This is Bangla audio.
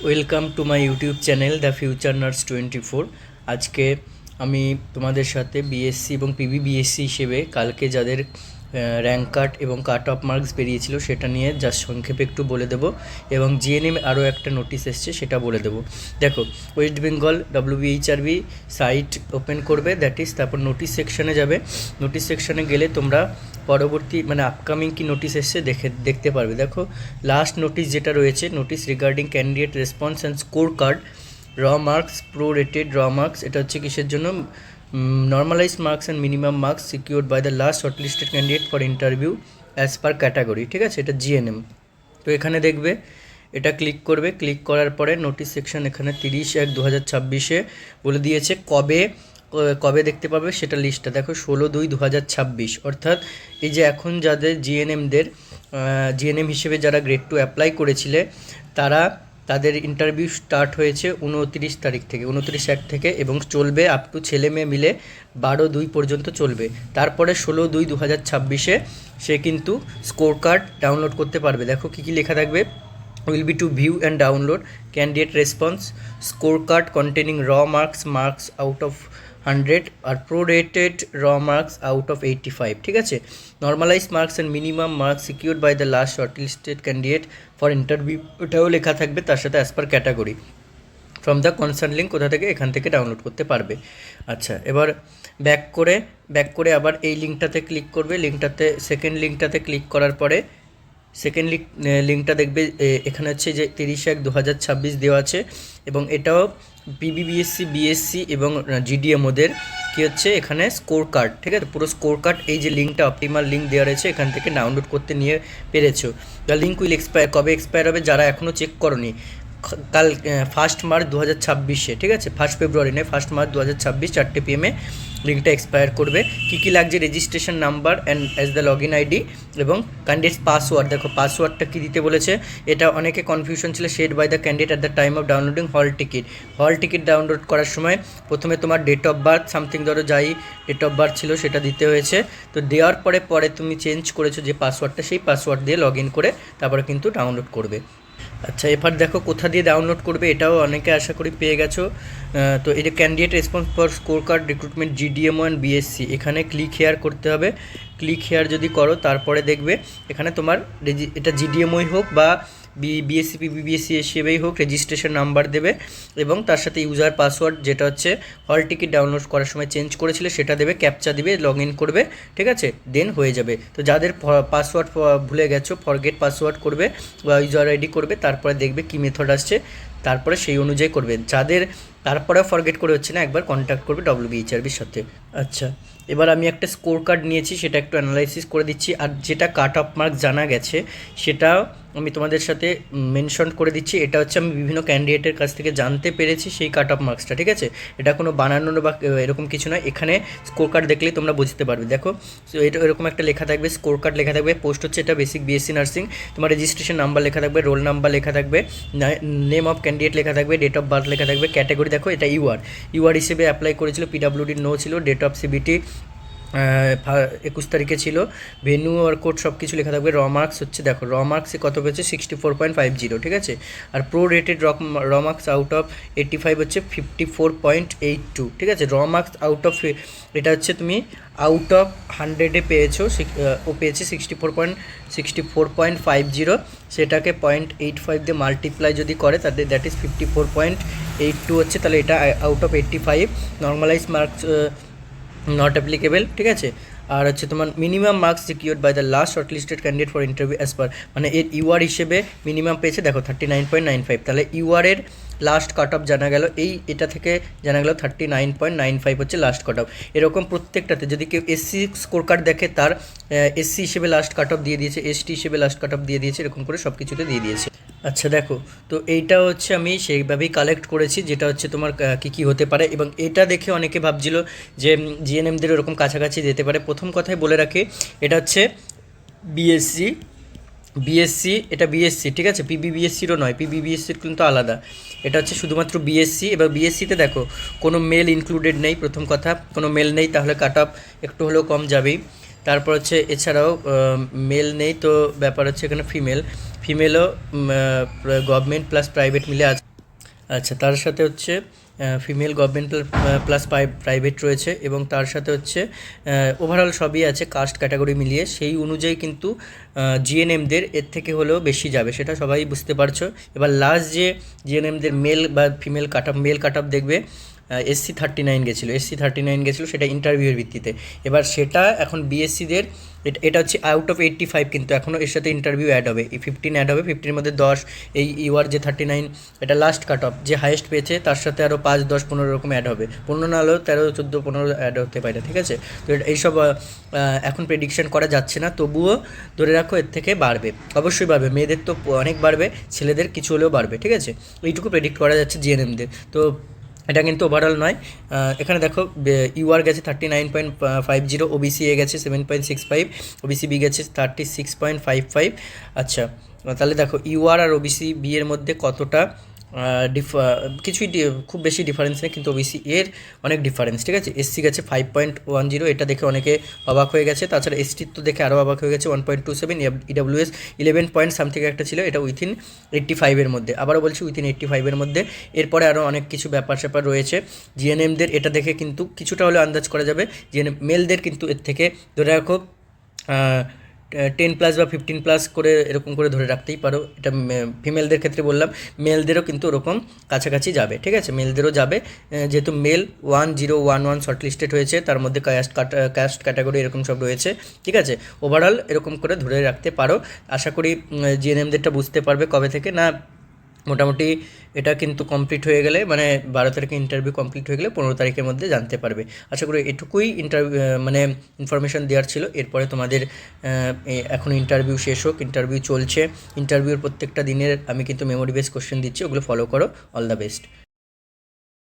Welcome to my YouTube channel the future nurse 24। আজকে আমি তোমাদের সাথে বিএসসি এবং পিবিবিএসসি হিসেবে কালকে যাদের র্যাঙ্ক কার্ড এবং কাট অফ মার্কস বেরিয়েছিল সেটা নিয়ে জাস্ট সংক্ষেপে একটু বলে দেবো, এবং জিএনএম আরও একটা নোটিশ এসছে সেটা বলে দেবো। দেখো, west Bengal WBHRB site open করবে, দ্যাট ইজ, তারপর নোটিশ সেকশানে যাবে। নোটিশ সেকশানে গেলে তোমরা পরবর্তী আপকামিং কি নোটিশ এসছে দেখতে পারবে। দেখো, লাস্ট নোটিশ যেটা রয়েছে, notice regarding candidate response and score card র মার্কস প্রো রেটেড র মার্কস, এটা হচ্ছে কিসের জন্য? Normalise marks and minimum marks secured by the last shortlisted candidate for interview as per category. ঠিক আছে, এটা জিএনএম। তো এখানে দেখবে, এটা ক্লিক করবে, ক্লিক করার পরে নোটিশ সেকশন এখানে 30/1/2026 বলে দিয়েছে কবে কবে দেখতে পাবে সেটা লিস্টটা দেখো, 16/2/2026। অর্থাৎ এই যে এখন যাদের জিএনএম হিসেবে যারা গ্রেড 2 অ্যাপ্লাই করেছিলে তাদের ইন্টারভিউ স্টার্ট হয়েছে 29 তারিখ থেকে, 29/1 থেকে, এবং চলবে আপ টু ছেলে মেয়ে মিলে 12/2 পর্যন্ত চলবে। তারপরে 16/2/2026 সে কিন্তু স্কোর কার্ড ডাউনলোড করতে পারবে। দেখো কী কী লেখা থাকবে: will be to view and download candidate response scorecard containing raw marks out of 100 R prorated raw marks out of 85। ঠিক আছে, normalized marks and minimum marks secured by the last shortlisted candidate for interview ওটাও লেখা থাকবে, তার সাথে as per category from the concern link, কোথা থেকে? এখান থেকে ডাউনলোড করতে পারবে। আচ্ছা, এবার ব্যাক করে আবার এই লিঙ্কটাতে ক্লিক করবে। সেকেন্ড লিঙ্কটাতে ক্লিক করার পরে সেকেন্ড লিঙ্কটা দেখবে, এখানে হচ্ছে যে 30/1/2026 দেওয়া আছে, এবং এটাও পিবিবিএসসি, বিএসসি এবং জিডিএম ওদের কী হচ্ছে এখানে স্কোর কার্ড। ঠিক আছে, পুরো স্কোর কার্ড, এই যে লিঙ্কটা অপটিমাল লিঙ্ক দেওয়া রয়েছে, এখান থেকে ডাউনলোড করতে নিয়ে পেরেছো। দ্য লিঙ্ক উইল এক্সপায়ার, কবে এক্সপায়ার হবে? যারা এখনও চেক করনি, কাল 1 মার্চ 2026, ঠিক আছে, 1 ফেব্রুয়ারি নয়, 1 মার্চ 2026 4টে PM লিঙ্কটা এক্সপায়ার করবে। কী কী লাগছে? Registration number and as the log in ID এবং ক্যান্ডিডেটস পাসওয়ার্ড। দেখো, পাসওয়ার্ডটা কী দিতে বলেছে, এটা অনেকে কনফিউশন ছিল। Shared by the candidate at the time of downloading hall ticket download করার সময় প্রথমে তোমার ডেট অফ বার্থ সামথিং, ধরো যাই ডেট অফ বার্থ ছিল সেটা দিতে হয়েছে। তো দেওয়ার পরে তুমি চেঞ্জ করেছো যে পাসওয়ার্ডটা, সেই পাসওয়ার্ড দিয়ে লগ ইন করে তারপরে কিন্তু ডাউনলোড করবে। আচ্ছা, এবার দেখো কোথা দিয়ে ডাউনলোড করবে, এটাও অনেকে আশা করি পেয়ে গেছো। তো এটা candidate response for score card recruitment GDMO and BSc, এখানে ক্লিক হেয়ার করতে হবে। ক্লিক হেয়ার যদি করো, তারপরে দেখবে এখানে তোমার এটা জিডিএমওই হোক বা বিএসসি পিবিবিএসসি হিসেবেই হোক, রেজিস্ট্রেশন নাম্বার দেবে এবং তার সাথে ইউজার পাসওয়ার্ড, যেটা হচ্ছে হল টিকিট ডাউনলোড করার সময় চেঞ্জ করেছিলে সেটা দেবে, ক্যাপচা দিবে, লগ ইন করবে। ঠিক আছে, দেন হয়ে যাবে। তো যাদের পাসওয়ার্ড ভুলে গেছো, ফরগেট পাসওয়ার্ড করবে বা ইউজার আইডি করবে, তারপরে দেখবে কী মেথড আসছে, তারপরে সেই অনুযায়ী করবে। যাদের তারপরেও ফরগেট করে হচ্ছে না, একবার কন্ট্যাক্ট করবে ডব্লিউবিএইচআরবির সাথে। আচ্ছা, এবার আমি একটা স্কোর কার্ড নিয়েছি, সেটা একটু অ্যানালাইসিস করে দিচ্ছি। আর যেটা কাট অফ মার্ক জানা গেছে সেটাও আমি তোমাদের সাথে মেনশন করে দিচ্ছি। এটা হচ্ছে আমি বিভিন্ন ক্যান্ডিডেটের কাছ থেকে জানতে পেরেছি সেই কাট অফ মার্কসটা। ঠিক আছে, এটা কোনো বানানো বা এরকম কিছু নয়, এখানে স্কোর কার্ড দেখলেই তোমরা বুঝতে পারবে। দেখো, এটা এরকম একটা লেখা থাকবে, স্কোর কার্ড লেখা থাকবে, পোস্ট হচ্ছে এটা বেসিক বিএসসি নার্সিং, তোমার রেজিস্ট্রেশন নাম্বার লেখা থাকবে, রোল নাম্বার লেখা থাকবে, নেম অফ ক্যান্ডিডেট লেখা থাকবে, ডেট অফ বার্থ লেখা থাকবে, ক্যাটাগরি দেখো এটা ইউআর হিসেবে অ্যাপ্লাই করেছিল, পিডাব্লিউডির নো ছিল, ডেট অফ সিবিটি 21 তারিখে ছিল, ভেন্যু আর কোড সব কিছু লেখা থাকবে। র মার্কস হচ্ছে, দেখো র মার্কসে কত পেয়েছে, 64.50। ঠিক আছে, আর প্রো রেটেড র মার্কস আউট অফ 85 হচ্ছে 54.82। ঠিক আছে, র মার্কস আউট অফ, এটা হচ্ছে তুমি আউট অফ 100-এ পেয়েছো, ও পেয়েছে 64.50, সেটাকে 0.85 দিয়ে মাল্টিপ্লাই যদি করে তাহলে দ্যাট ইজ 54.82 হচ্ছে, তাহলে এটা out of 85। Normalise marks not applicable. ঠিক আছে, আর হচ্ছে তোমার minimum marks secured by the last shortlisted candidate for interview as per, এর ইউআর হিসেবে মিনিমাম পেয়েছে, দেখো 39.95, তাহলে ইউআরের লাস্ট কাট অফ জানা গেল, এটা থেকে জানা গেল 39.95 হচ্ছে লাস্ট কাট অফ। এরকম প্রত্যেকটাতে যদি কেউ এসসি স্কোর কার্ড দেখে, তার এসসি হিসেবে লাস্ট কাট অফ দিয়ে দিয়েছে, এসটি হিসেবে লাস্ট কাট অফ দিয়ে দিয়েছে, এরকম করে সব কিছুতে দিয়ে দিয়েছে। আচ্ছা, দেখো, তো এইটা হচ্ছে আমি সেইভাবেই কালেক্ট করেছি, যেটা হচ্ছে তোমার কী হতে পারে, এবং এটা দেখে অনেকে ভাবছিল যে জিএনএমদের ওরকম কাছাকাছি যেতে পারে। প্রথম কথাই বলে রাখি, এটা হচ্ছে বিএসসি, এটা বিএসসি। ঠিক আছে, পিবিবিএসসিরও নয়, পিবিবিএসসির কিন্তু আলাদা, এটা হচ্ছে শুধুমাত্র বিএসসি। এবার বিএসসিতে দেখো কোনো মেল ইনক্লুডেড নেই, প্রথম কথা কোনো মেল নেই, তাহলে কাট অফ একটু হলেও কম যাবেই। তারপর হচ্ছে এছাড়াও মেল নেই, তো ব্যাপার হচ্ছে এখানে ফিমেলও গভর্নমেন্ট প্লাস প্রাইভেট মিলে আছে। আচ্ছা, তার সাথে হচ্ছে ফিমেল গভর্নমেন্ট প্লাস প্রাইভেট রয়েছে, এবং তার সাথে হচ্ছে ওভারঅল সবই আছে কাস্ট ক্যাটাগরি মিলিয়ে। সেই অনুযায়ী কিন্তু জিএনএমদের এর থেকে হলেও বেশি যাবে, সেটা সবাই বুঝতে পারছো। এবার লাস্ট যে জিএনএমদের মেল বা ফিমেল কাট অফ দেখবে SC39 গেছিলো, SC39 গেছিলো, সেটা ইন্টারভিউয়ের ভিত্তিতে। এবার সেটা এখন বিএসসিদের এটা হচ্ছে আউট অফ 85, কিন্তু এখনও এর সাথে ইন্টারভিউ অ্যাড হবে, এই 15 অ্যাড হবে, 15-এর মধ্যে 10, এই ইউআর যে 39 এটা লাস্ট কাট অফ, যে হাইয়েস্ট পেয়েছে তার সাথে আরও 5, 10, 15 এরকম অ্যাড হবে, 15 না হলেও 13, 14, 15 অ্যাড হতে পারে, ঠিক আছে। তো এইসব এখন প্রেডিকশন করা যাচ্ছে না, তবুও ধরে রাখো এর থেকে বাড়বে, অবশ্যই বাড়বে। মেয়েদের তো অনেক বাড়বে, ছেলেদের কিছু হলেও বাড়বে, ঠিক আছে। এইটুকু প্রেডিক্ট করা যাচ্ছে জিএনএমদের। তো এটা কিন্তু ওভারঅল নয়। এখানে দেখো ইউআর গেছে 39.50, ওবিসি এ গেছে 7.65, ওবিসি বি গেছে 36.55। আচ্ছা, তাহলে দেখো ইউআর আর ওবিসি বি এর মধ্যে কতটা কিছুই খুব বেশি ডিফারেন্স নেই, কিন্তু ওবিসি এর অনেক ডিফারেন্স, ঠিক আছে। এসসি গেছে 5.10, এটা দেখে অনেকে অবাক হয়ে গেছে। তাছাড়া এসটির তো দেখে আরও অবাক হয়ে গেছে 1.27, ইডাব্লিউএস 11 পয়েন্ট সামথিং একটা ছিল, এটা উইথিন 85-এর মধ্যে, আবারও বলছি উইথিন 85-এর মধ্যে। এরপরে আরও অনেক কিছু ব্যাপার স্যাপার রয়েছে। জিএনএমদের এটা দেখে কিন্তু কিছুটা হলেও আন্দাজ করা যাবে। জিএনএম মেলদের কিন্তু এর থেকে ধরে রাখো 10+ বা 15+ করে এরকম করে ধরে রাখতেই পারো। এটা ফিমেলদের ক্ষেত্রে বললাম, মেলদেরও কিন্তু ওরকম কাছাকাছি যাবে, ঠিক আছে, মেলদেরও যাবে। যেহেতু মেল 1011 শর্ট লিস্টেড হয়েছে, তার মধ্যে কাস্ট ক্যাটাগরি এরকম সব রয়েছে, ঠিক আছে। ওভারঅল এরকম করে ধরে রাখতে পারো। আশা করি জিএনএমদেরটা বুঝতে পারবে কবে থেকে না, মোটামুটি এটা কিন্তু কমপ্লিট হয়ে গেলে, মানে 12 তারিখে ইন্টারভিউ কমপ্লিট হয়ে গেলে 15 তারিখের মধ্যে জানতে পারবে। আশা করি এটুকুই মানে ইনফরমেশান দেওয়ার ছিল। এরপরে তোমাদের এখন ইন্টারভিউ শেষ হোক, ইন্টারভিউ চলছে, ইন্টারভিউর প্রত্যেকটা দিনের আমি কিন্তু মেমোরি বেস কোশ্চেন দিচ্ছি, ওগুলো ফলো করো। All the best.